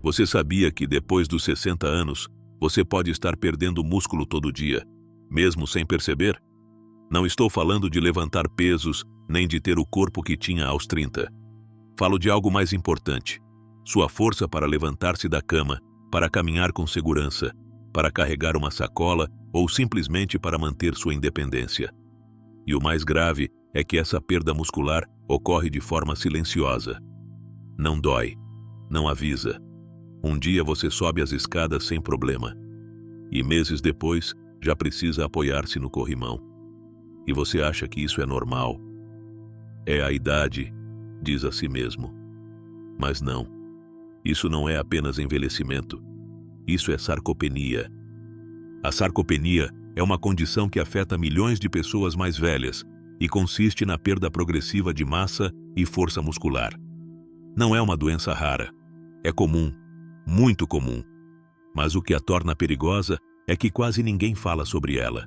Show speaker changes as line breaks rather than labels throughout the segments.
Você sabia que depois dos 60 anos, você pode estar perdendo músculo todo dia, mesmo sem perceber? Não estou falando de levantar pesos, nem de ter o corpo que tinha aos 30. Falo de algo mais importante. Sua força para levantar-se da cama, para caminhar com segurança, para carregar uma sacola ou simplesmente para manter sua independência. E o mais grave é que essa perda muscular ocorre de forma silenciosa. Não dói, não avisa. Um dia você sobe as escadas sem problema. E meses depois, já precisa apoiar-se no corrimão. E você acha que isso é normal? É a idade, diz a si mesmo. Mas não. Isso não é apenas envelhecimento. Isso é sarcopenia. A sarcopenia é uma condição que afeta milhões de pessoas mais velhas e consiste na perda progressiva de massa e força muscular. Não é uma doença rara. É comum, muito comum. Mas o que a torna perigosa é que quase ninguém fala sobre ela.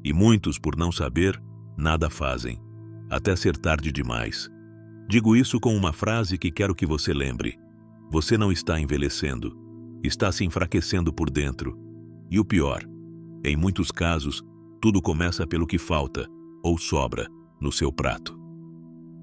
E muitos, por não saber, nada fazem, até ser tarde demais. Digo isso com uma frase que quero que você lembre. Você não está envelhecendo, está se enfraquecendo por dentro. E o pior, em muitos casos, tudo começa pelo que falta, ou sobra, no seu prato.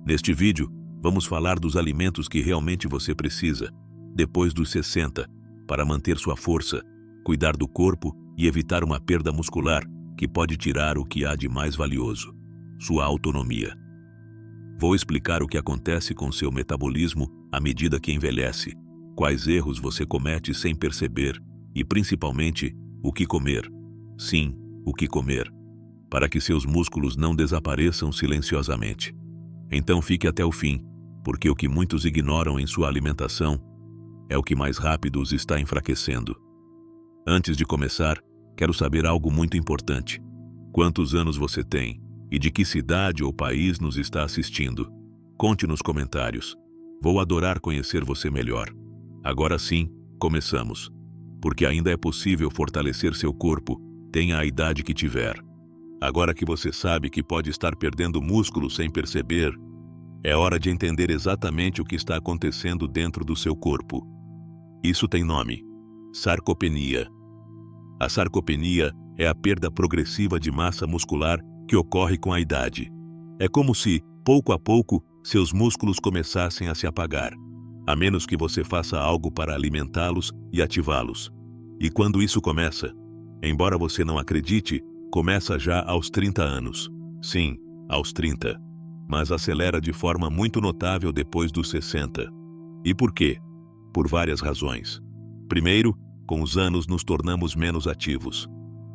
Neste vídeo, vamos falar dos alimentos que realmente você precisa, depois dos 60, para manter sua força, cuidar do corpo e evitar uma perda muscular que pode tirar o que há de mais valioso, sua autonomia. Vou explicar o que acontece com seu metabolismo à medida que envelhece, quais erros você comete sem perceber e, principalmente, o que comer. Sim, o que comer, para que seus músculos não desapareçam silenciosamente. Então fique até o fim, porque o que muitos ignoram em sua alimentação é o que mais rápido os está enfraquecendo. Antes de começar, quero saber algo muito importante. Quantos anos você tem e de que cidade ou país nos está assistindo? Conte nos comentários. Vou adorar conhecer você melhor. Agora sim, começamos. Porque ainda é possível fortalecer seu corpo, tenha a idade que tiver. Agora que você sabe que pode estar perdendo músculo sem perceber, é hora de entender exatamente o que está acontecendo dentro do seu corpo. Isso tem nome: sarcopenia. A sarcopenia é a perda progressiva de massa muscular que ocorre com a idade. É como se, pouco a pouco, seus músculos começassem a se apagar, a menos que você faça algo para alimentá-los e ativá-los. E quando isso começa, embora você não acredite, começa já aos 30 anos. Sim, aos 30. Mas acelera de forma muito notável depois dos 60. E por quê? Por várias razões. Primeiro, com os anos nos tornamos menos ativos.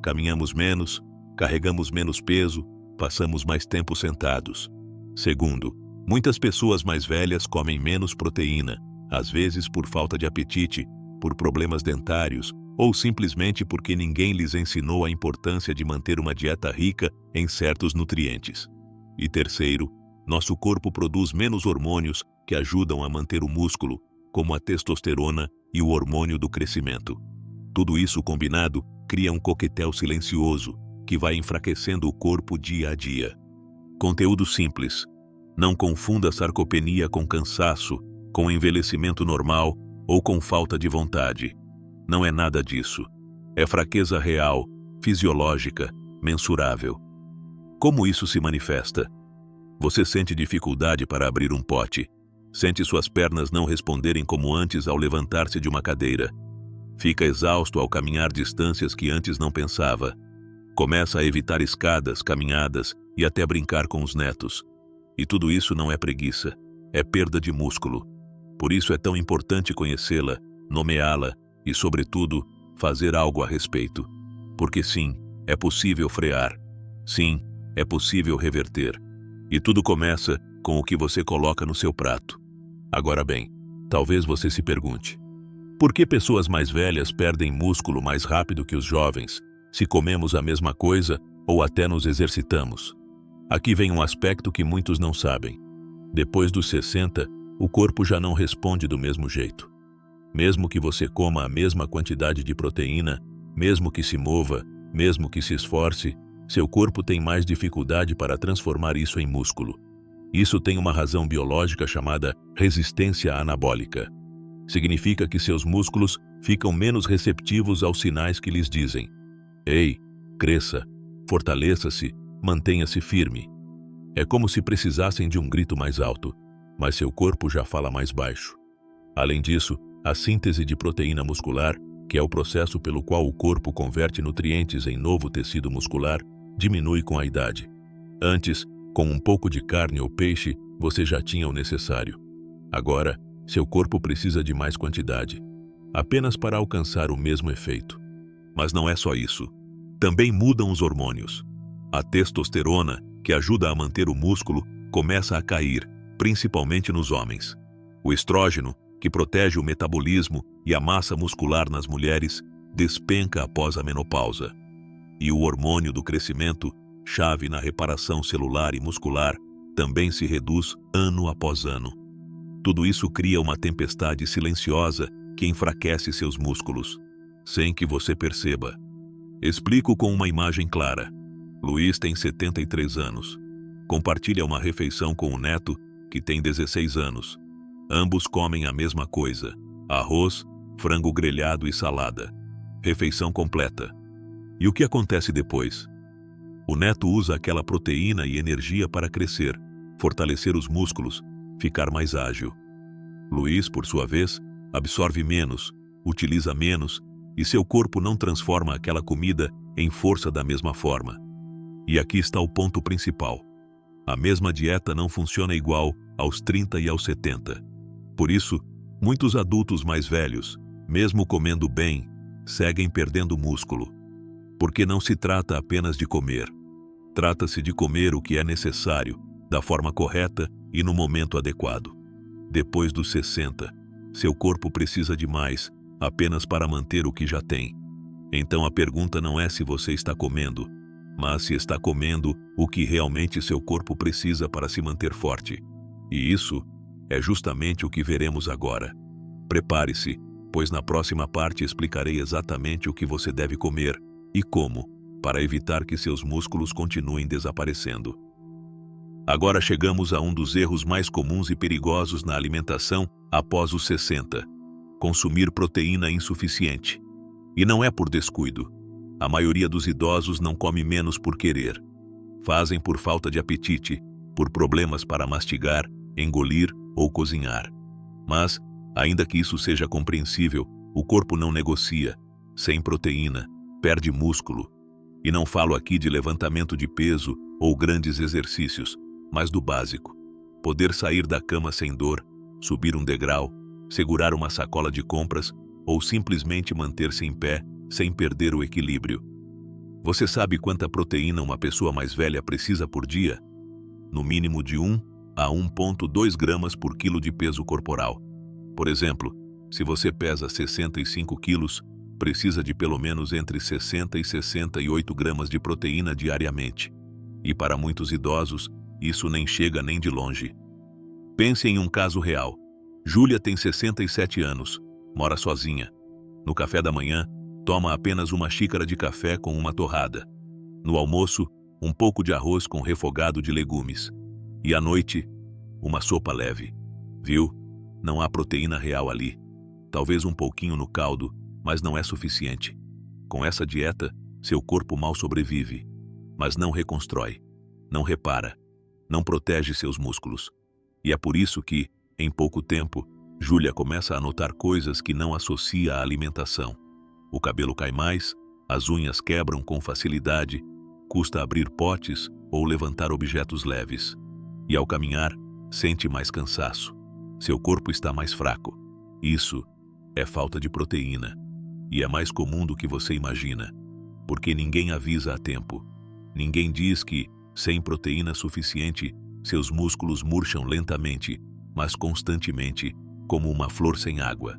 Caminhamos menos, carregamos menos peso, passamos mais tempo sentados. Segundo, muitas pessoas mais velhas comem menos proteína, às vezes por falta de apetite, por problemas dentários, ou simplesmente porque ninguém lhes ensinou a importância de manter uma dieta rica em certos nutrientes. E terceiro, nosso corpo produz menos hormônios que ajudam a manter o músculo, como a testosterona e o hormônio do crescimento. Tudo isso combinado cria um coquetel silencioso que vai enfraquecendo o corpo dia a dia. Conteúdo simples. Não confunda sarcopenia com cansaço, com envelhecimento normal ou com falta de vontade. Não é nada disso. É fraqueza real, fisiológica, mensurável. Como isso se manifesta? Você sente dificuldade para abrir um pote. Sente suas pernas não responderem como antes ao levantar-se de uma cadeira. Fica exausto ao caminhar distâncias que antes não pensava. Começa a evitar escadas, caminhadas e até brincar com os netos. E tudo isso não é preguiça, é perda de músculo. Por isso é tão importante conhecê-la, nomeá-la e, sobretudo, fazer algo a respeito. Porque sim, é possível frear. Sim, é possível reverter. E tudo começa com o que você coloca no seu prato. Agora bem, talvez você se pergunte: por que pessoas mais velhas perdem músculo mais rápido que os jovens, se comemos a mesma coisa ou até nos exercitamos? Aqui vem um aspecto que muitos não sabem. Depois dos 60, o corpo já não responde do mesmo jeito. Mesmo que você coma a mesma quantidade de proteína, mesmo que se mova, mesmo que se esforce, seu corpo tem mais dificuldade para transformar isso em músculo. Isso tem uma razão biológica chamada resistência anabólica. Significa que seus músculos ficam menos receptivos aos sinais que lhes dizem: ei, cresça, fortaleça-se, mantenha-se firme. É como se precisassem de um grito mais alto, mas seu corpo já fala mais baixo. Além disso, a síntese de proteína muscular, que é o processo pelo qual o corpo converte nutrientes em novo tecido muscular, diminui com a idade. Antes, com um pouco de carne ou peixe, você já tinha o necessário. Agora, seu corpo precisa de mais quantidade, apenas para alcançar o mesmo efeito. Mas não é só isso. Também mudam os hormônios. A testosterona, que ajuda a manter o músculo, começa a cair, principalmente nos homens. O estrógeno, que protege o metabolismo e a massa muscular nas mulheres, despenca após a menopausa. E o hormônio do crescimento, chave na reparação celular e muscular, também se reduz ano após ano. Tudo isso cria uma tempestade silenciosa que enfraquece seus músculos, sem que você perceba. Explico com uma imagem clara. Luiz tem 73 anos. Compartilha uma refeição com o neto, que tem 16 anos. Ambos comem a mesma coisa: arroz, frango grelhado e salada. Refeição completa. E o que acontece depois? O neto usa aquela proteína e energia para crescer, fortalecer os músculos, ficar mais ágil. Luiz, por sua vez, absorve menos, utiliza menos, e seu corpo não transforma aquela comida em força da mesma forma. E aqui está o ponto principal. A mesma dieta não funciona igual aos 30 e aos 70. Por isso, muitos adultos mais velhos, mesmo comendo bem, seguem perdendo músculo. Porque não se trata apenas de comer. Trata-se de comer o que é necessário, da forma correta e no momento adequado. Depois dos 60, seu corpo precisa de mais, apenas para manter o que já tem. Então a pergunta não é se você está comendo, mas se está comendo o que realmente seu corpo precisa para se manter forte. E isso é justamente o que veremos agora. Prepare-se, pois na próxima parte explicarei exatamente o que você deve comer e como, para evitar que seus músculos continuem desaparecendo. Agora chegamos a um dos erros mais comuns e perigosos na alimentação após os 60. Consumir proteína insuficiente. E não é por descuido. A maioria dos idosos não come menos por querer. Fazem por falta de apetite, por problemas para mastigar, engolir ou cozinhar. Mas, ainda que isso seja compreensível, o corpo não negocia. Sem proteína, perde músculo. E não falo aqui de levantamento de peso ou grandes exercícios, mas do básico. Poder sair da cama sem dor, subir um degrau, segurar uma sacola de compras ou simplesmente manter-se em pé sem perder o equilíbrio. Você sabe quanta proteína uma pessoa mais velha precisa por dia? No mínimo de 1 a 1,2 gramas por quilo de peso corporal. Por exemplo, se você pesa 65 quilos, precisa de pelo menos entre 60 e 68 gramas de proteína diariamente. E para muitos idosos, isso nem chega nem de longe. Pense em um caso real. Júlia tem 67 anos, mora sozinha. No café da manhã, toma apenas uma xícara de café com uma torrada. No almoço, um pouco de arroz com refogado de legumes. E à noite, uma sopa leve. Viu? Não há proteína real ali. Talvez um pouquinho no caldo, mas não é suficiente. Com essa dieta, seu corpo mal sobrevive, mas não reconstrói, não repara, não protege seus músculos. E é por isso que, em pouco tempo, Júlia começa a notar coisas que não associa à alimentação. O cabelo cai mais, as unhas quebram com facilidade, custa abrir potes ou levantar objetos leves. E ao caminhar, sente mais cansaço. Seu corpo está mais fraco. Isso é falta de proteína. E é mais comum do que você imagina, porque ninguém avisa a tempo. Ninguém diz que, sem proteína suficiente, seus músculos murcham lentamente, mas constantemente, como uma flor sem água.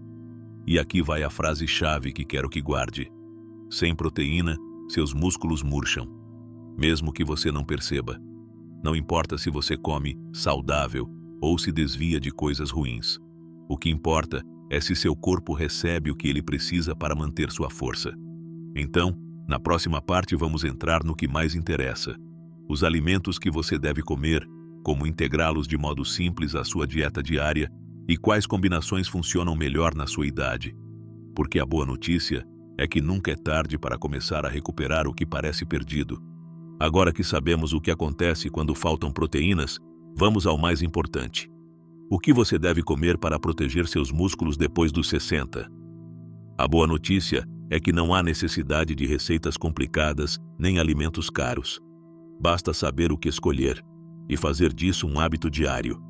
E aqui vai a frase-chave que quero que guarde. Sem proteína, seus músculos murcham, mesmo que você não perceba. Não importa se você come saudável ou se desvia de coisas ruins. O que importa é se seu corpo recebe o que ele precisa para manter sua força. Então, na próxima parte vamos entrar no que mais interessa. Os alimentos que você deve comer, como integrá-los de modo simples à sua dieta diária E quais combinações funcionam melhor na sua idade? Porque a boa notícia é que nunca é tarde para começar a recuperar o que parece perdido. Agora que sabemos o que acontece quando faltam proteínas, vamos ao mais importante. O que você deve comer para proteger seus músculos depois dos 60? A boa notícia é que não há necessidade de receitas complicadas nem alimentos caros. Basta saber o que escolher e fazer disso um hábito diário.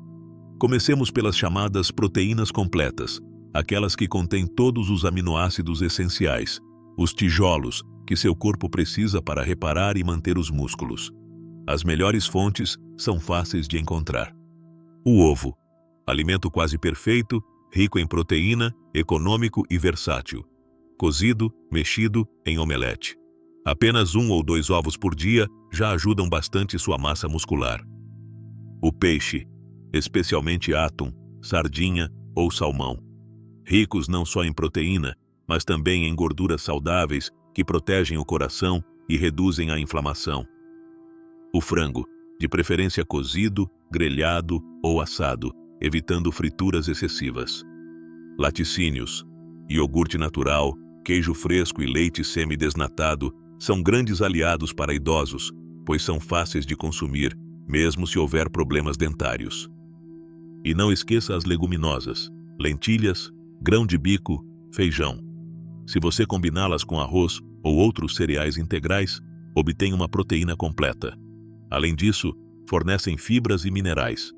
Comecemos pelas chamadas proteínas completas, aquelas que contêm todos os aminoácidos essenciais, os tijolos que seu corpo precisa para reparar e manter os músculos. As melhores fontes são fáceis de encontrar. O ovo, alimento quase perfeito, rico em proteína, econômico e versátil. Cozido, mexido, em omelete. Apenas 1 ou 2 ovos por dia já ajudam bastante sua massa muscular. O peixe, especialmente atum, sardinha ou salmão. Ricos não só em proteína, mas também em gorduras saudáveis que protegem o coração e reduzem a inflamação. O frango, de preferência cozido, grelhado ou assado, evitando frituras excessivas. Laticínios, iogurte natural, queijo fresco e leite semi-desnatado são grandes aliados para idosos, pois são fáceis de consumir, mesmo se houver problemas dentários. E não esqueça as leguminosas, lentilhas, grão de bico, feijão. Se você combiná-las com arroz ou outros cereais integrais, obtém uma proteína completa. Além disso, fornecem fibras e minerais.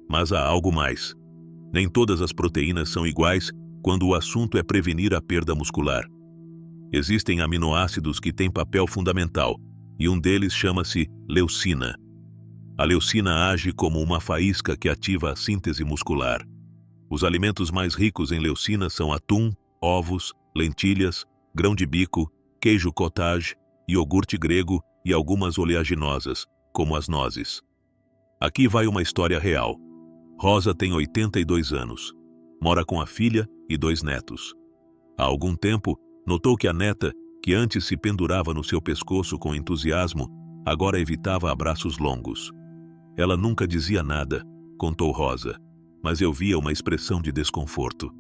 Mas há algo mais. Nem todas as proteínas são iguais quando o assunto é prevenir a perda muscular. Existem aminoácidos que têm papel fundamental, e um deles chama-se leucina. A leucina age como uma faísca que ativa a síntese muscular. Os alimentos mais ricos em leucina são atum, ovos, lentilhas, grão de bico, queijo cottage, iogurte grego e algumas oleaginosas, como as nozes. Aqui vai uma história real. Rosa tem 82 anos. Mora com a filha e 2 netos. Há algum tempo, notou que a neta, que antes se pendurava no seu pescoço com entusiasmo, agora evitava abraços longos. Ela nunca dizia nada, contou Rosa, mas eu via uma expressão de desconforto.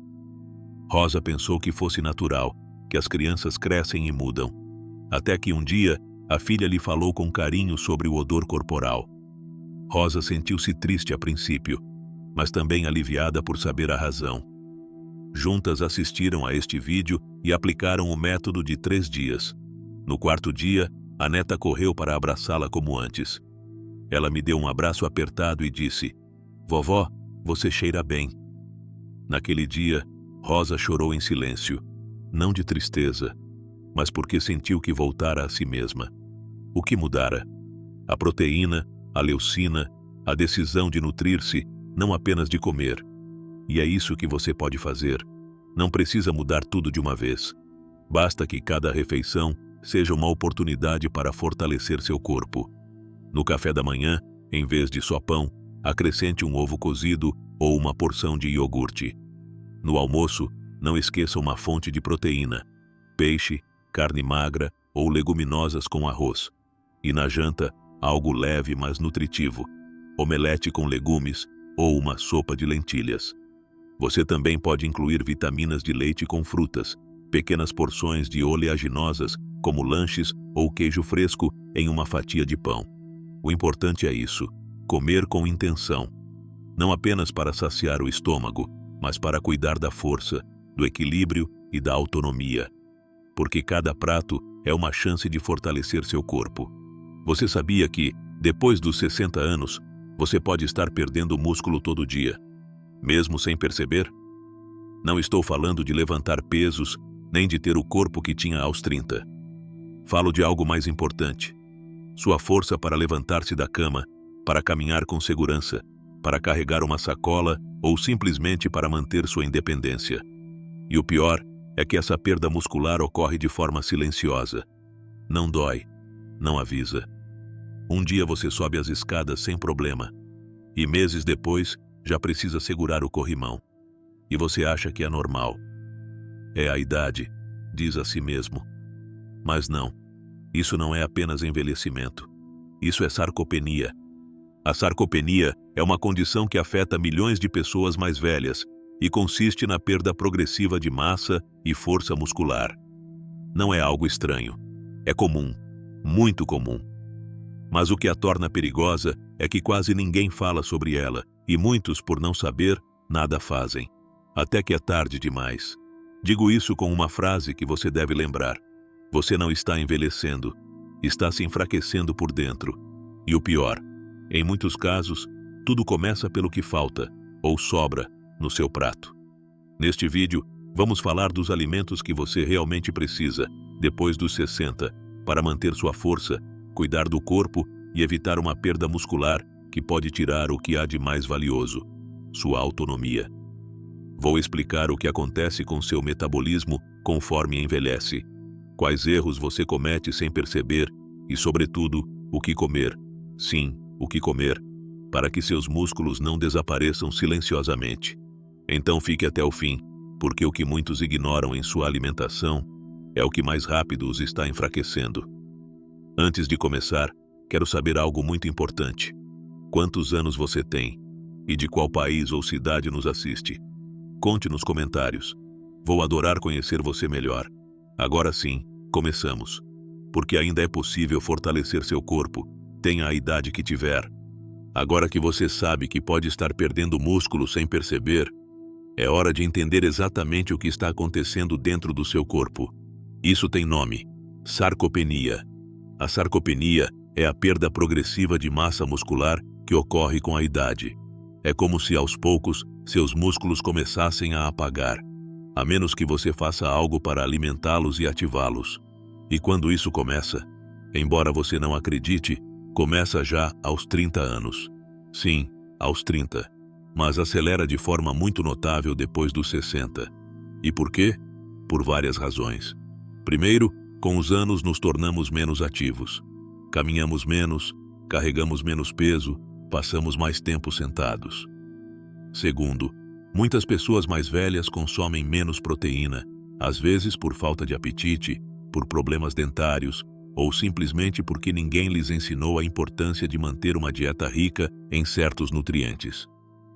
Rosa pensou que fosse natural, que as crianças crescem e mudam. Até que um dia, a filha lhe falou com carinho sobre o odor corporal. Rosa sentiu-se triste a princípio, mas também aliviada por saber a razão. Juntas assistiram a este vídeo e aplicaram o método de 3 dias. No 4º dia, a neta correu para abraçá-la como antes. Ela me deu um abraço apertado e disse: "Vovó, você cheira bem." Naquele dia, Rosa chorou em silêncio, não de tristeza, mas porque sentiu que voltara a si mesma. O que mudara? A proteína, a leucina, a decisão de nutrir-se, não apenas de comer. E é isso que você pode fazer. Não precisa mudar tudo de uma vez. Basta que cada refeição seja uma oportunidade para fortalecer seu corpo. No café da manhã, em vez de só pão, acrescente um ovo cozido ou uma porção de iogurte. No almoço, não esqueça uma fonte de proteína: peixe, carne magra ou leguminosas com arroz. E na janta, algo leve mas nutritivo: omelete com legumes ou uma sopa de lentilhas. Você também pode incluir vitaminas de leite com frutas, pequenas porções de oleaginosas, como lanches ou queijo fresco, em uma fatia de pão. O importante é isso: comer com intenção. Não apenas para saciar o estômago, mas para cuidar da força, do equilíbrio e da autonomia. Porque cada prato é uma chance de fortalecer seu corpo. Você sabia que, depois dos 60 anos, você pode estar perdendo músculo todo dia, mesmo sem perceber? Não estou falando de levantar pesos, nem de ter o corpo que tinha aos 30. Falo de algo mais importante: sua força para levantar-se da cama, para caminhar com segurança, para carregar uma sacola ou simplesmente para manter sua independência. E o pior é que essa perda muscular ocorre de forma silenciosa. Não dói, não avisa. Um dia você sobe as escadas sem problema, e meses depois já precisa segurar o corrimão. E você acha que é normal. É a idade, diz a si mesmo. Mas não, isso não é apenas envelhecimento. Isso é sarcopenia. A sarcopenia é uma condição que afeta milhões de pessoas mais velhas, e consiste na perda progressiva de massa e força muscular. Não é algo estranho. É comum, muito comum. Mas o que a torna perigosa é que quase ninguém fala sobre ela, e muitos, por não saber, nada fazem. Até que é tarde demais. Digo isso com uma frase que você deve lembrar. Você não está envelhecendo, está se enfraquecendo por dentro. E o pior, em muitos casos, tudo começa pelo que falta, ou sobra, no seu prato. Neste vídeo, vamos falar dos alimentos que você realmente precisa, depois dos 60, para manter sua força, cuidar do corpo e evitar uma perda muscular que pode tirar o que há de mais valioso, sua autonomia. Vou explicar o que acontece com seu metabolismo conforme envelhece, quais erros você comete sem perceber e, sobretudo, o que comer, sim, o que comer, para que seus músculos não desapareçam silenciosamente. Então fique até o fim, porque o que muitos ignoram em sua alimentação é o que mais rápido os está enfraquecendo. Antes de começar, quero saber algo muito importante. Quantos anos você tem? E de qual país ou cidade nos assiste? Conte nos comentários. Vou adorar conhecer você melhor. Agora sim, começamos. Porque ainda é possível fortalecer seu corpo, tenha a idade que tiver. Agora que você sabe que pode estar perdendo músculo sem perceber, é hora de entender exatamente o que está acontecendo dentro do seu corpo. Isso tem nome: sarcopenia. A sarcopenia é a perda progressiva de massa muscular que ocorre com a idade. É como se aos poucos seus músculos começassem a apagar, a menos que você faça algo para alimentá-los e ativá-los. E quando isso começa, embora você não acredite, começa já aos 30 anos. Sim, aos 30. Mas acelera de forma muito notável depois dos 60. E por quê? Por várias razões. Primeiro, com os anos nos tornamos menos ativos. Caminhamos menos, carregamos menos peso, passamos mais tempo sentados. Segundo, muitas pessoas mais velhas consomem menos proteína, às vezes por falta de apetite, por problemas dentários, ou simplesmente porque ninguém lhes ensinou a importância de manter uma dieta rica em certos nutrientes.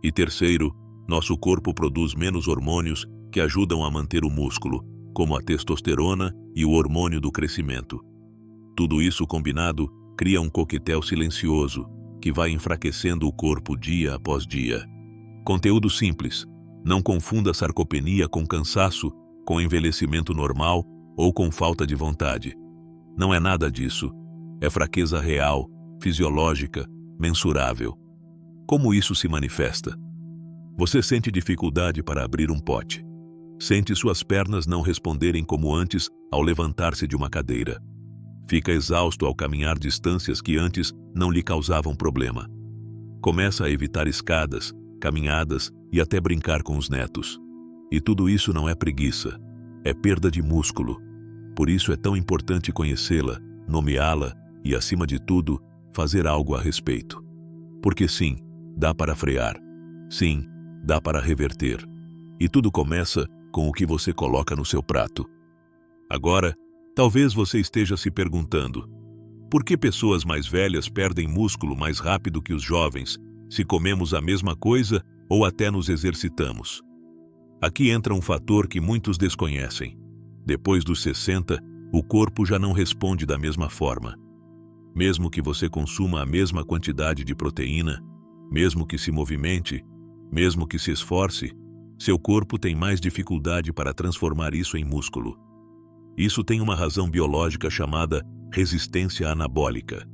E terceiro, nosso corpo produz menos hormônios que ajudam a manter o músculo, como a testosterona e o hormônio do crescimento. Tudo isso combinado cria um coquetel silencioso que vai enfraquecendo o corpo dia após dia. Conteúdo simples. Não confunda sarcopenia com cansaço, com envelhecimento normal ou com falta de vontade. Não é nada disso. É fraqueza real, fisiológica, mensurável. Como isso se manifesta? Você sente dificuldade para abrir um pote. Sente suas pernas não responderem como antes ao levantar-se de uma cadeira. Fica exausto ao caminhar distâncias que antes não lhe causavam problema. Começa a evitar escadas, caminhadas e até brincar com os netos. E tudo isso não é preguiça, é perda de músculo. Por isso é tão importante conhecê-la, nomeá-la e, acima de tudo, fazer algo a respeito. Porque sim, dá para frear. Sim, dá para reverter. E tudo começa com o que você coloca no seu prato. Agora, talvez você esteja se perguntando: por que pessoas mais velhas perdem músculo mais rápido que os jovens, se comemos a mesma coisa ou até nos exercitamos? Aqui entra um fator que muitos desconhecem. Depois dos 60, o corpo já não responde da mesma forma. Mesmo que você consuma a mesma quantidade de proteína, mesmo que se movimente, mesmo que se esforce, seu corpo tem mais dificuldade para transformar isso em músculo. Isso tem uma razão biológica chamada resistência anabólica.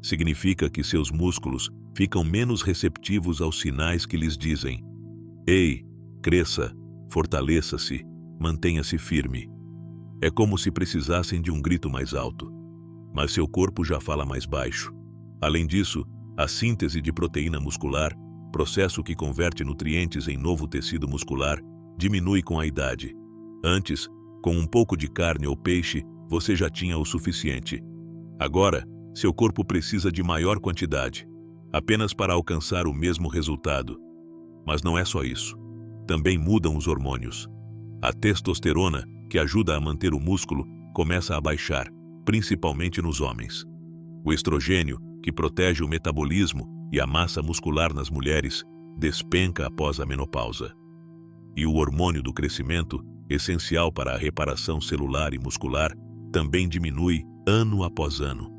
Significa que seus músculos ficam menos receptivos aos sinais que lhes dizem: ei, cresça, fortaleça-se, mantenha-se firme. É como se precisassem de um grito mais alto. Mas seu corpo já fala mais baixo. Além disso, a síntese de proteína muscular, processo que converte nutrientes em novo tecido muscular, diminui com a idade. Antes, com um pouco de carne ou peixe, você já tinha o suficiente. Agora, seu corpo precisa de maior quantidade, apenas para alcançar o mesmo resultado. Mas não é só isso. Também mudam os hormônios. A testosterona, que ajuda a manter o músculo, começa a baixar, principalmente nos homens. O estrogênio, que protege o metabolismo e a massa muscular nas mulheres, despenca após a menopausa. E o hormônio do crescimento, essencial para a reparação celular e muscular, também diminui ano após ano.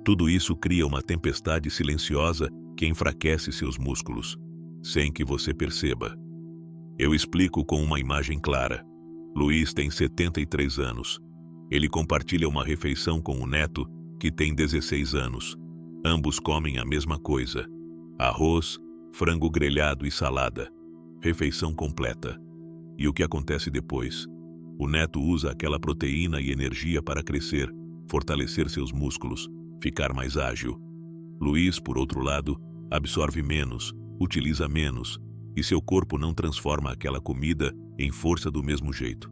Tudo isso cria uma tempestade silenciosa que enfraquece seus músculos, sem que você perceba. Eu explico com uma imagem clara. Luiz tem 73 anos. Ele compartilha uma refeição com o neto, que tem 16 anos. Ambos comem a mesma coisa: arroz, frango grelhado e salada. Refeição completa. E o que acontece depois? O neto usa aquela proteína e energia para crescer, fortalecer seus músculos, ficar mais ágil. Luiz, por outro lado, absorve menos, utiliza menos, e seu corpo não transforma aquela comida em força do mesmo jeito.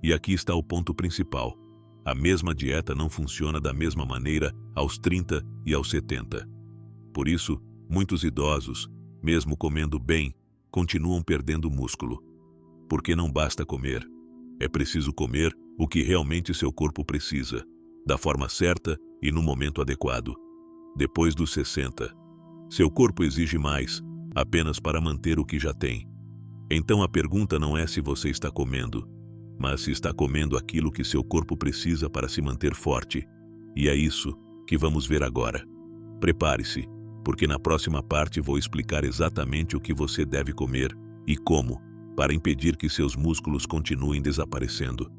E aqui está o ponto principal. A mesma dieta não funciona da mesma maneira aos 30 e aos 70. Por isso, muitos idosos, mesmo comendo bem, continuam perdendo músculo. Porque não basta comer. É preciso comer o que realmente seu corpo precisa, da forma certa e no momento adequado. Depois dos 60, seu corpo exige mais, apenas para manter o que já tem. Então a pergunta não é se você está comendo, mas se está comendo aquilo que seu corpo precisa para se manter forte. E é isso que vamos ver agora. Prepare-se, porque na próxima parte vou explicar exatamente o que você deve comer e como, para impedir que seus músculos continuem desaparecendo.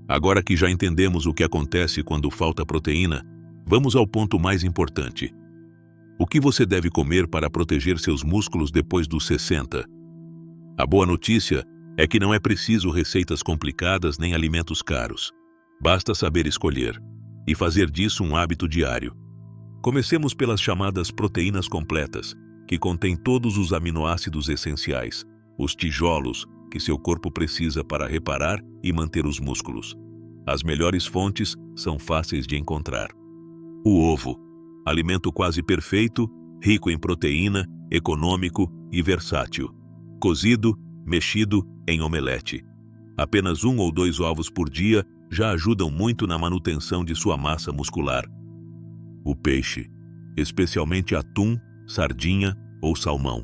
Agora que já entendemos o que acontece quando falta proteína, vamos ao ponto mais importante. O que você deve comer para proteger seus músculos depois dos 60? A boa notícia é que não é preciso receitas complicadas nem alimentos caros. Basta saber escolher e fazer disso um hábito diário. Comecemos pelas chamadas proteínas completas, que contêm todos os aminoácidos essenciais, os tijolos que seu corpo precisa para reparar e manter os músculos. As melhores fontes são fáceis de encontrar. O ovo, alimento quase perfeito, rico em proteína, econômico e versátil. Cozido, mexido, em omelete. Apenas 1 ou 2 ovos por dia já ajudam muito na manutenção de sua massa muscular. O peixe, especialmente atum, sardinha ou salmão.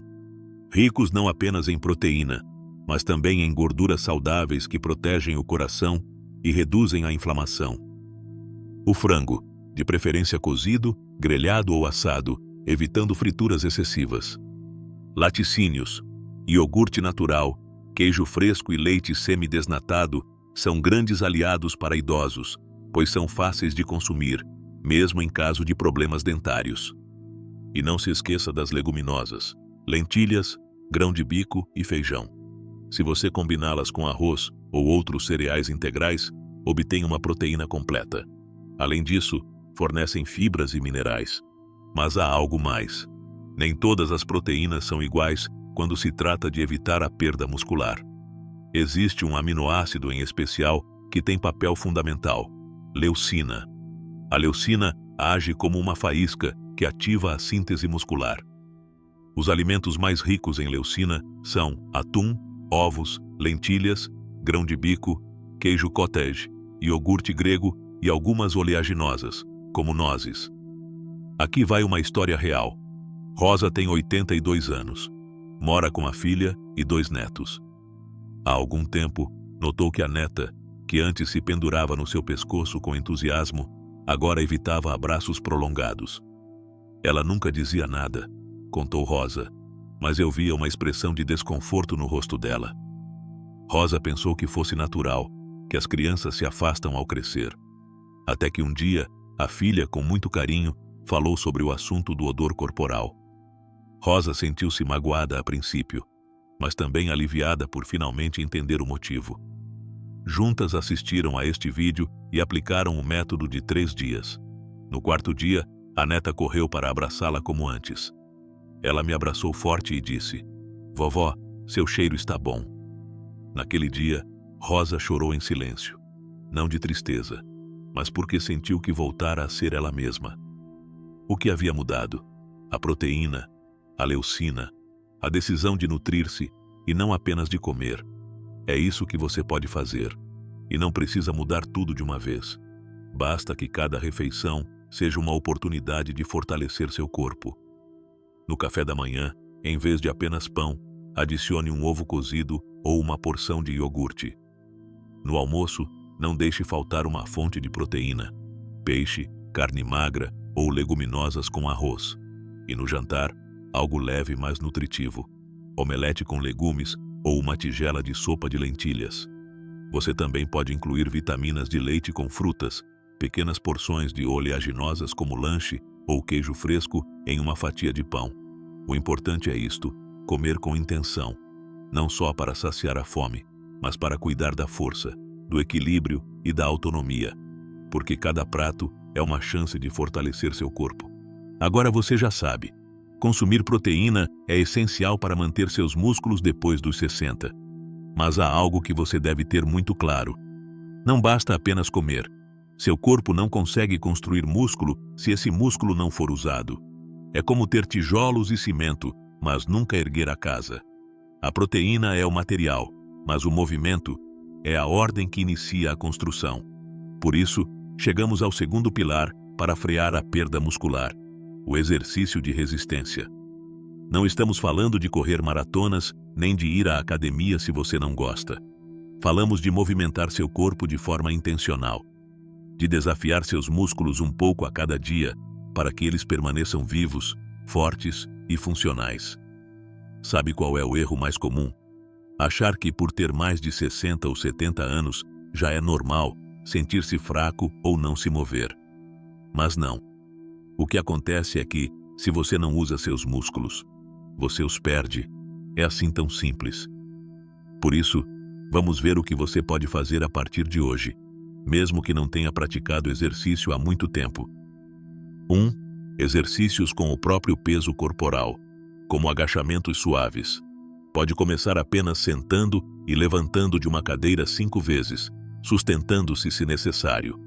Ricos não apenas em proteína, mas também em gorduras saudáveis que protegem o coração e reduzem a inflamação. O frango, de preferência cozido, grelhado ou assado, evitando frituras excessivas. Laticínios, iogurte natural, queijo fresco e leite semidesnatado são grandes aliados para idosos, pois são fáceis de consumir, mesmo em caso de problemas dentários. E não se esqueça das leguminosas, lentilhas, grão de bico e feijão. Se você combiná-las com arroz ou outros cereais integrais, obtém uma proteína completa. Além disso, fornecem fibras e minerais. Mas há algo mais. Nem todas as proteínas são iguais quando se trata de evitar a perda muscular. Existe um aminoácido em especial que tem papel fundamental: leucina. A leucina age como uma faísca que ativa a síntese muscular. Os alimentos mais ricos em leucina são atum, ovos, lentilhas, grão de bico, queijo cottage, iogurte grego e algumas oleaginosas, como nozes. Aqui vai uma história real. Rosa tem 82 anos. Mora com a filha e 2 netos. Há algum tempo, notou que a neta, que antes se pendurava no seu pescoço com entusiasmo, agora evitava abraços prolongados. Ela nunca dizia nada, contou Rosa, mas eu via uma expressão de desconforto no rosto dela. Rosa pensou que fosse natural, que as crianças se afastam ao crescer. Até que um dia, a filha, com muito carinho, falou sobre o assunto do odor corporal. Rosa sentiu-se magoada a princípio, mas também aliviada por finalmente entender o motivo. Juntas assistiram a este vídeo e aplicaram o método de 3 dias. No 4º dia, a neta correu para abraçá-la como antes. Ela me abraçou forte e disse: "Vovó, seu cheiro está bom." Naquele dia, Rosa chorou em silêncio. Não de tristeza, mas porque sentiu que voltara a ser ela mesma. O que havia mudado? A proteína, a leucina, a decisão de nutrir-se e não apenas de comer. É isso que você pode fazer. E não precisa mudar tudo de uma vez. Basta que cada refeição seja uma oportunidade de fortalecer seu corpo. No café da manhã, em vez de apenas pão, adicione um ovo cozido ou uma porção de iogurte. No almoço, não deixe faltar uma fonte de proteína, peixe, carne magra ou leguminosas com arroz. E no jantar, algo leve mais nutritivo, omelete com legumes ou uma tigela de sopa de lentilhas. Você também pode incluir vitaminas de leite com frutas, pequenas porções de oleaginosas como lanche ou queijo fresco em uma fatia de pão. O importante é isto: comer com intenção, não só para saciar a fome, mas para cuidar da força, do equilíbrio e da autonomia, porque cada prato é uma chance de fortalecer seu corpo. Agora você já sabe, consumir proteína é essencial para manter seus músculos depois dos 60. Mas há algo que você deve ter muito claro. Não basta apenas comer. Seu corpo não consegue construir músculo se esse músculo não for usado. É como ter tijolos e cimento, mas nunca erguer a casa. A proteína é o material, mas o movimento é a ordem que inicia a construção. Por isso, chegamos ao segundo pilar para frear a perda muscular: o exercício de resistência. Não estamos falando de correr maratonas, nem de ir à academia se você não gosta. Falamos de movimentar seu corpo de forma intencional, de desafiar seus músculos um pouco a cada dia, para que eles permaneçam vivos, fortes e funcionais. Sabe qual é o erro mais comum? Achar que por ter mais de 60 ou 70 anos, já é normal sentir-se fraco ou não se mover. Mas não. O que acontece é que, se você não usa seus músculos, você os perde. É assim tão simples. Por isso, vamos ver o que você pode fazer a partir de hoje, mesmo que não tenha praticado exercício há muito tempo. 1. Exercícios com o próprio peso corporal, como agachamentos suaves. Pode começar apenas sentando e levantando de uma cadeira 5 vezes, sustentando-se se necessário.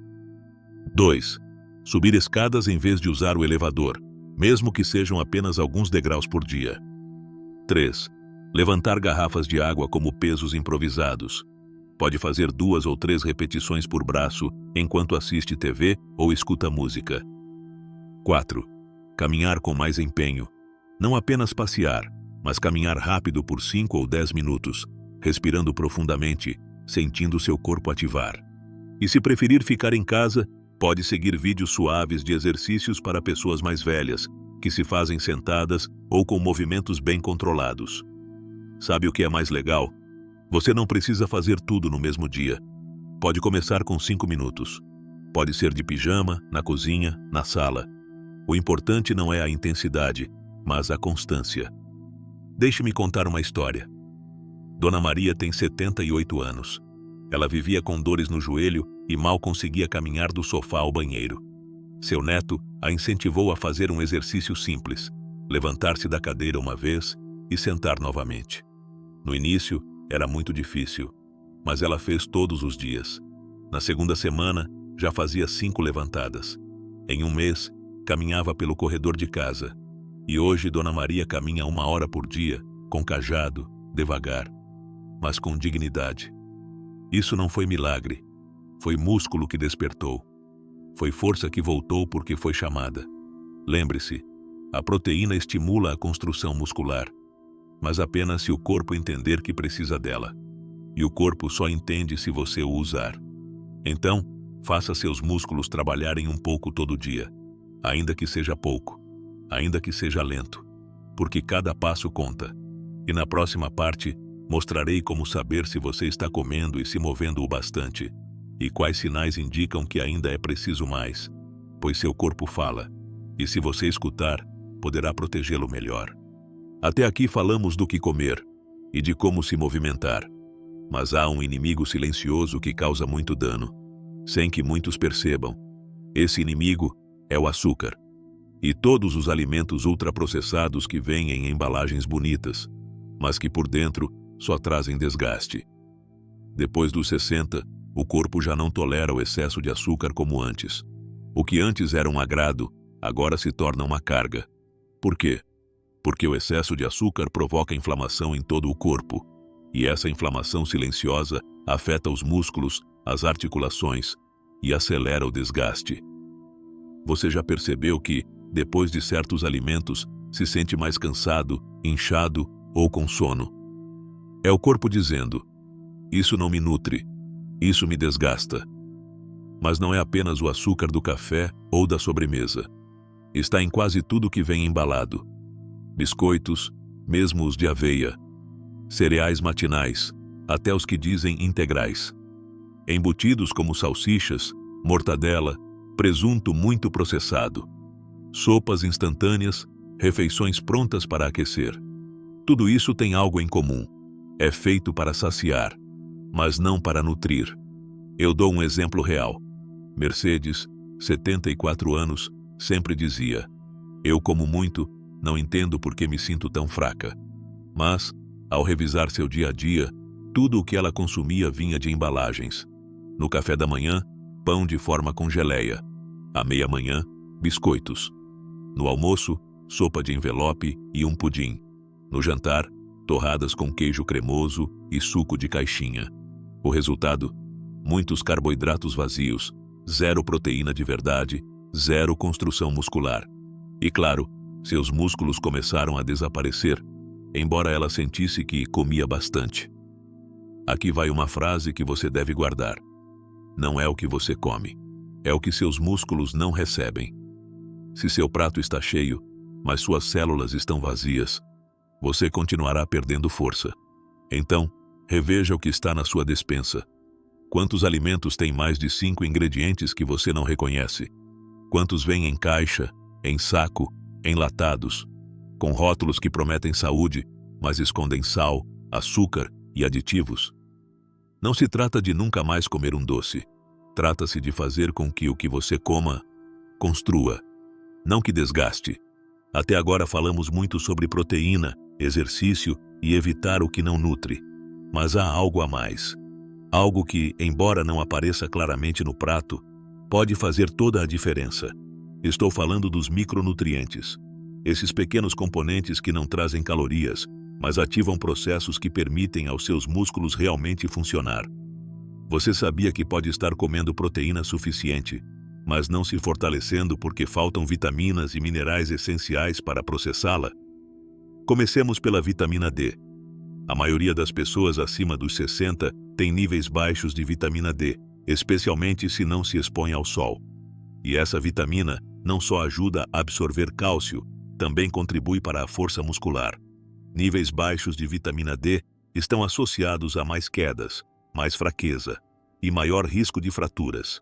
2. Subir escadas em vez de usar o elevador, mesmo que sejam apenas alguns degraus por dia. 3. Levantar garrafas de água como pesos improvisados. Pode fazer 2 ou 3 repetições por braço enquanto assiste TV ou escuta música. 4. Caminhar com mais empenho. Não apenas passear, mas caminhar rápido por 5 ou 10 minutos, respirando profundamente, sentindo seu corpo ativar. E se preferir ficar em casa, pode seguir vídeos suaves de exercícios para pessoas mais velhas, que se fazem sentadas ou com movimentos bem controlados. Sabe o que é mais legal? Você não precisa fazer tudo no mesmo dia. Pode começar com 5 minutos. Pode ser de pijama, na cozinha, na sala. O importante não é a intensidade, mas a constância. Deixe-me contar uma história. Dona Maria tem 78 anos. Ela vivia com dores no joelho e mal conseguia caminhar do sofá ao banheiro. Seu neto a incentivou a fazer um exercício simples: levantar-se da cadeira uma vez e sentar novamente. No início, era muito difícil, mas ela fez todos os dias. Na segunda semana, já fazia 5 levantadas. Em 1 mês, caminhava pelo corredor de casa. E hoje Dona Maria caminha 1 hora por dia, com cajado, devagar, mas com dignidade. Isso não foi milagre. Foi músculo que despertou. Foi força que voltou porque foi chamada. Lembre-se, a proteína estimula a construção muscular, mas apenas se o corpo entender que precisa dela. E o corpo só entende se você o usar. Então, faça seus músculos trabalharem um pouco todo dia, ainda que seja pouco, ainda que seja lento, porque cada passo conta. E na próxima parte, mostrarei como saber se você está comendo e se movendo o bastante, e quais sinais indicam que ainda é preciso mais, pois seu corpo fala, e se você escutar, poderá protegê-lo melhor. Até aqui falamos do que comer e de como se movimentar, mas há um inimigo silencioso que causa muito dano, sem que muitos percebam. Esse inimigo é o açúcar e todos os alimentos ultraprocessados que vêm em embalagens bonitas, mas que por dentro só trazem desgaste. Depois dos 60, o corpo já não tolera o excesso de açúcar como antes. O que antes era um agrado, agora se torna uma carga. Por quê? Porque o excesso de açúcar provoca inflamação em todo o corpo, e essa inflamação silenciosa afeta os músculos, as articulações e acelera o desgaste. Você já percebeu que, depois de certos alimentos, se sente mais cansado, inchado ou com sono? É o corpo dizendo: isso não me nutre, isso me desgasta. Mas não é apenas o açúcar do café ou da sobremesa. Está em quase tudo que vem embalado. Biscoitos, mesmo os de aveia. Cereais matinais, até os que dizem integrais. Embutidos como salsichas, mortadela, presunto muito processado. Sopas instantâneas, refeições prontas para aquecer. Tudo isso tem algo em comum. É feito para saciar, mas não para nutrir. Eu dou um exemplo real. Mercedes, 74 anos, sempre dizia: eu como muito, não entendo por que me sinto tão fraca. Mas, ao revisar seu dia a dia, tudo o que ela consumia vinha de embalagens. No café da manhã, pão de forma com geleia. À meia-manhã, biscoitos. No almoço, sopa de envelope e um pudim. No jantar, torradas com queijo cremoso e suco de caixinha. O resultado? Muitos carboidratos vazios, zero proteína de verdade, zero construção muscular. E claro, seus músculos começaram a desaparecer, embora ela sentisse que comia bastante. Aqui vai uma frase que você deve guardar. Não é o que você come, é o que seus músculos não recebem. Se seu prato está cheio, mas suas células estão vazias, você continuará perdendo força. Então, reveja o que está na sua despensa. Quantos alimentos têm mais de 5 ingredientes que você não reconhece? Quantos vêm em caixa, em saco, enlatados, com rótulos que prometem saúde, mas escondem sal, açúcar e aditivos? Não se trata de nunca mais comer um doce. Trata-se de fazer com que o que você coma construa, não que desgaste. Até agora falamos muito sobre proteína, exercício e evitar o que não nutre. Mas há algo a mais. Algo que, embora não apareça claramente no prato, pode fazer toda a diferença. Estou falando dos micronutrientes. Esses pequenos componentes que não trazem calorias, mas ativam processos que permitem aos seus músculos realmente funcionar. Você sabia que pode estar comendo proteína suficiente, mas não se fortalecendo porque faltam vitaminas e minerais essenciais para processá-la? Comecemos pela vitamina D. A maioria das pessoas acima dos 60 tem níveis baixos de vitamina D, especialmente se não se expõe ao sol. E essa vitamina não só ajuda a absorver cálcio, também contribui para a força muscular. Níveis baixos de vitamina D estão associados a mais quedas, mais fraqueza e maior risco de fraturas.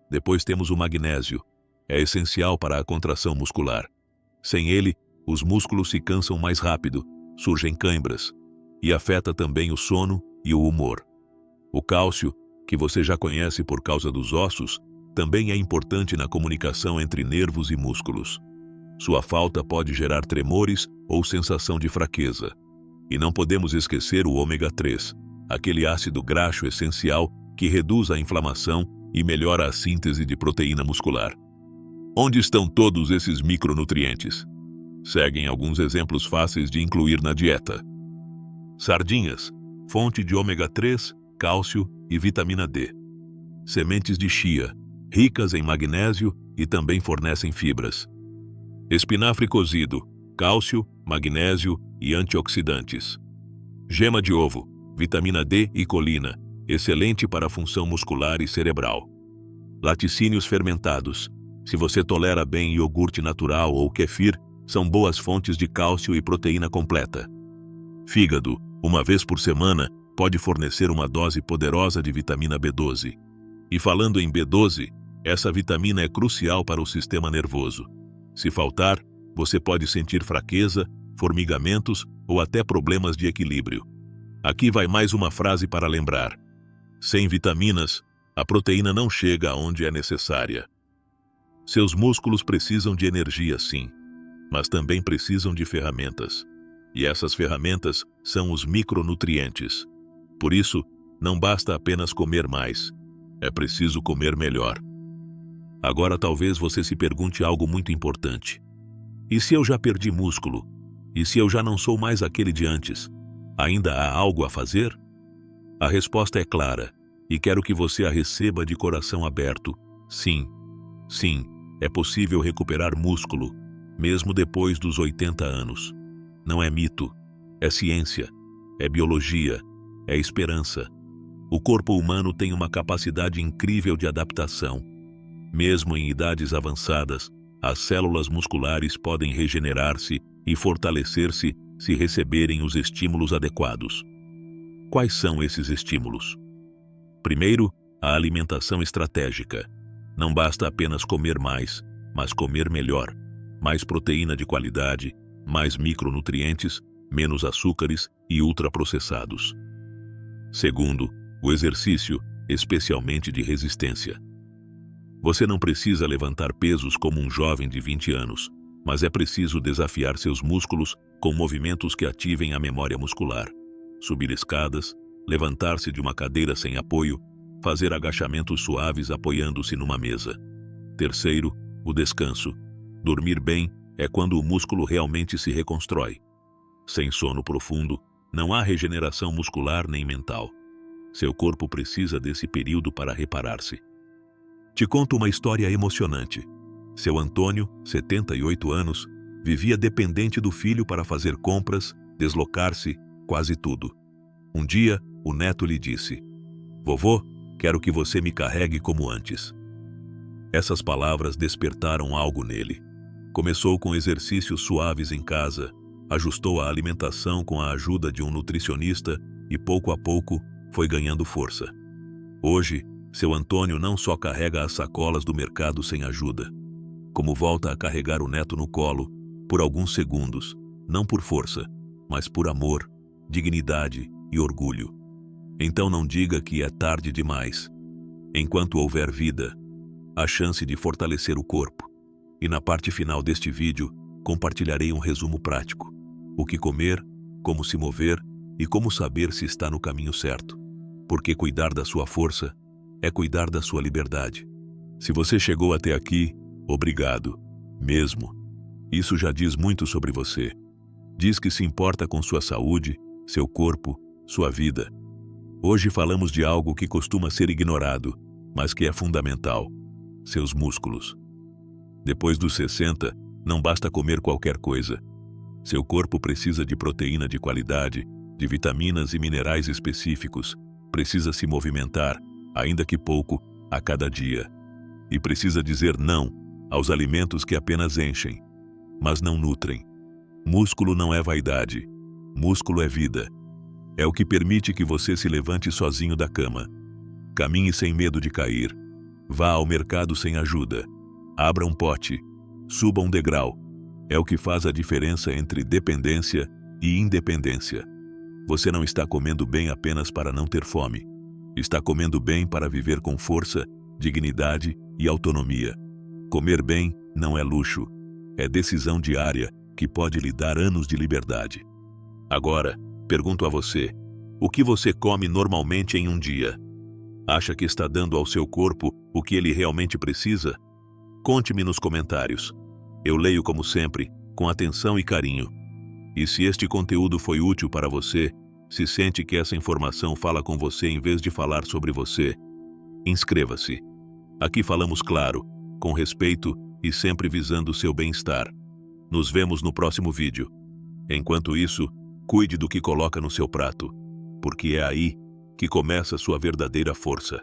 Depois temos o magnésio. É essencial para a contração muscular. Sem ele, os músculos se cansam mais rápido, surgem cãibras, e afeta também o sono e o humor. O cálcio, que você já conhece por causa dos ossos, também é importante na comunicação entre nervos e músculos. Sua falta pode gerar tremores ou sensação de fraqueza. E não podemos esquecer o ômega 3, aquele ácido graxo essencial que reduz a inflamação e melhora a síntese de proteína muscular. Onde estão todos esses micronutrientes? Seguem alguns exemplos fáceis de incluir na dieta. Sardinhas, fonte de ômega 3, cálcio e vitamina D. Sementes de chia, ricas em magnésio e também fornecem fibras. Espinafre cozido, cálcio, magnésio e antioxidantes. Gema de ovo, vitamina D e colina, excelente para a função muscular e cerebral. Laticínios fermentados. Se você tolera bem iogurte natural ou kefir, são boas fontes de cálcio e proteína completa. Fígado, uma vez por semana, pode fornecer uma dose poderosa de vitamina B12. E falando em B12, essa vitamina é crucial para o sistema nervoso. Se faltar, você pode sentir fraqueza, formigamentos ou até problemas de equilíbrio. Aqui vai mais uma frase para lembrar. Sem vitaminas, a proteína não chega aonde é necessária. Seus músculos precisam de energia, sim, mas também precisam de ferramentas. E essas ferramentas são os micronutrientes. Por isso, não basta apenas comer mais. É preciso comer melhor. Agora talvez você se pergunte algo muito importante. E se eu já perdi músculo? E se eu já não sou mais aquele de antes? Ainda há algo a fazer? A resposta é clara, e quero que você a receba de coração aberto. Sim, sim, é possível recuperar músculo, mesmo depois dos 80 anos. Não é mito, é ciência. é biologia, é esperança. O corpo humano tem uma capacidade incrível de adaptação. Mesmo em idades avançadas, as células musculares podem regenerar-se e fortalecer-se se receberem os estímulos adequados. Quais são esses estímulos? Primeiro, a alimentação estratégica. Não basta apenas comer mais, mas comer melhor. Mais proteína de qualidade, mais micronutrientes, menos açúcares e ultraprocessados. Segundo, o exercício, especialmente de resistência. Você não precisa levantar pesos como um jovem de 20 anos, mas é preciso desafiar seus músculos com movimentos que ativem a memória muscular. Subir escadas, levantar-se de uma cadeira sem apoio, fazer agachamentos suaves apoiando-se numa mesa. Terceiro, o descanso. Dormir bem é quando o músculo realmente se reconstrói. Sem sono profundo, não há regeneração muscular nem mental. Seu corpo precisa desse período para reparar-se. Te conto uma história emocionante. Seu Antônio, 78 anos, vivia dependente do filho para fazer compras, deslocar-se, quase tudo. Um dia, o neto lhe disse: "Vovô, quero que você me carregue como antes." Essas palavras despertaram algo nele. Começou com exercícios suaves em casa, ajustou a alimentação com a ajuda de um nutricionista e, pouco a pouco, foi ganhando força. Hoje, seu Antônio não só carrega as sacolas do mercado sem ajuda, como volta a carregar o neto no colo por alguns segundos, não por força, mas por amor, dignidade e orgulho. Então não diga que é tarde demais. Enquanto houver vida, há chance de fortalecer o corpo. E na parte final deste vídeo, compartilharei um resumo prático: o que comer, como se mover e como saber se está no caminho certo. Porque cuidar da sua força é cuidar da sua liberdade. Se você chegou até aqui, obrigado, mesmo. Isso já diz muito sobre você. Diz que se importa com sua saúde, seu corpo, sua vida. Hoje falamos de algo que costuma ser ignorado, mas que é fundamental: seus músculos. Depois dos 60, não basta comer qualquer coisa. Seu corpo precisa de proteína de qualidade, de vitaminas e minerais específicos, precisa se movimentar, ainda que pouco, a cada dia. E precisa dizer não aos alimentos que apenas enchem, mas não nutrem. Músculo não é vaidade. Músculo é vida. É o que permite que você se levante sozinho da cama. Caminhe sem medo de cair. Vá ao mercado sem ajuda. Abra um pote. Suba um degrau. É o que faz a diferença entre dependência e independência. Você não está comendo bem apenas para não ter fome. Está comendo bem para viver com força, dignidade e autonomia. Comer bem não é luxo. É decisão diária que pode lhe dar anos de liberdade. Agora, pergunto a você: o que você come normalmente em um dia? Acha que está dando ao seu corpo o que ele realmente precisa? Conte-me nos comentários. Eu leio como sempre, com atenção e carinho. E se este conteúdo foi útil para você, se sente que essa informação fala com você em vez de falar sobre você, inscreva-se. Aqui falamos claro, com respeito e sempre visando o seu bem-estar. Nos vemos no próximo vídeo. Enquanto isso, cuide do que coloca no seu prato, porque é aí que começa a sua verdadeira força.